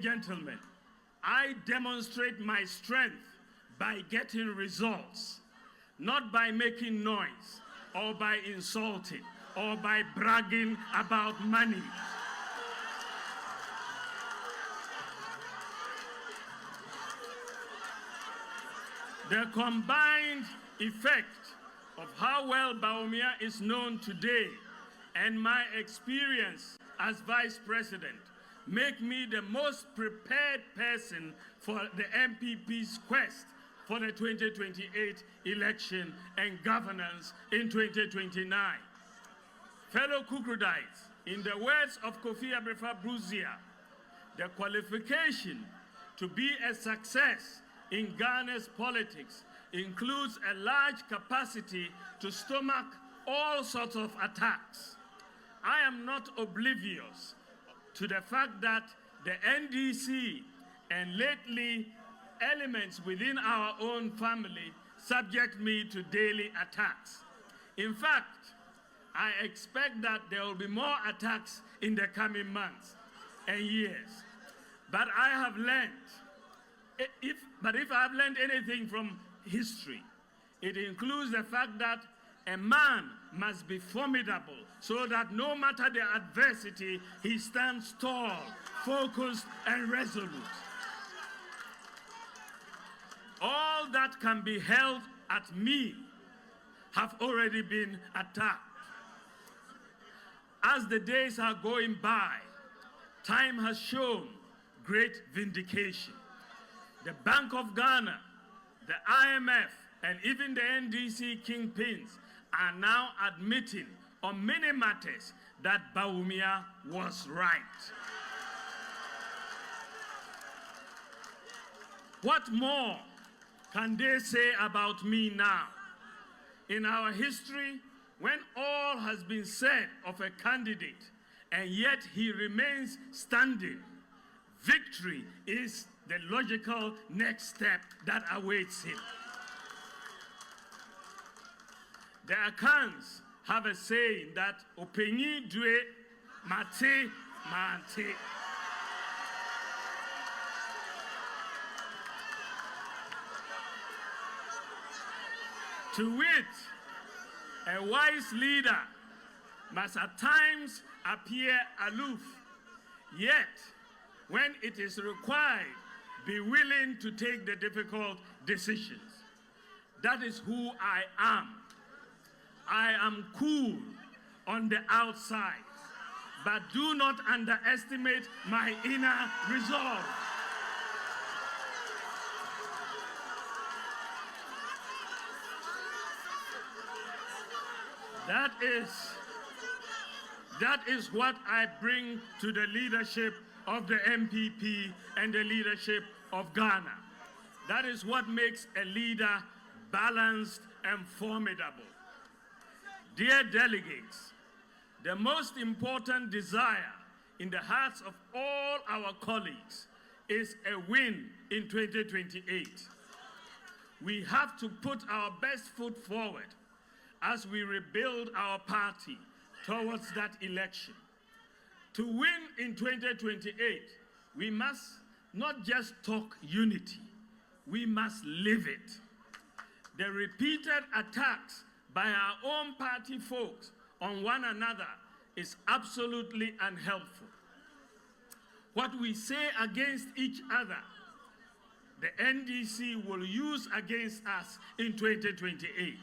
Gentlemen, I demonstrate my strength by getting results, not by making noise or by insulting or by bragging about money. The combined effect of how well Bawumia is known today and my experience as Vice President make me the most prepared person for the MPP's quest for the 2028 election and governance in 2029. Fellow Kukrudites, in the words of Kofi Abrefa-Bruzia, the qualification to be a success in Ghana's politics includes a large capacity to stomach all sorts of attacks. I am not oblivious to the fact that the NDC and lately elements within our own family subject me to daily attacks. In fact, I expect that there will be more attacks in the coming months and years. But I have learned, if I've learned anything from history, it includes the fact that a man must be formidable so that no matter the adversity, he stands tall, focused, and resolute. All that can be held at me have already been attacked. As the days are going by, time has shown great vindication. The Bank of Ghana, the IMF, and even the NDC kingpins are now admitting on many matters that Bawumia was right. What more can they say about me now? In our history, when all has been said of a candidate and yet he remains standing, victory is the logical next step that awaits him. The Akans have a saying that Openyi due mate mate. To wit, a wise leader must at times appear aloof, yet when it is required, be willing to take the difficult decisions. That is who I am. I am cool on the outside, but do not underestimate my inner resolve. That is what I bring to the leadership of the MPP and the leadership of Ghana. That is what makes a leader balanced and formidable. Dear delegates, the most important desire in the hearts of all our colleagues is a win in 2028. We have to put our best foot forward as we rebuild our party towards that election. To win in 2028, we must not just talk unity, we must live it. The repeated attacks by our own party folks on one another is absolutely unhelpful. What we say against each other, the NDC will use against us in 2028.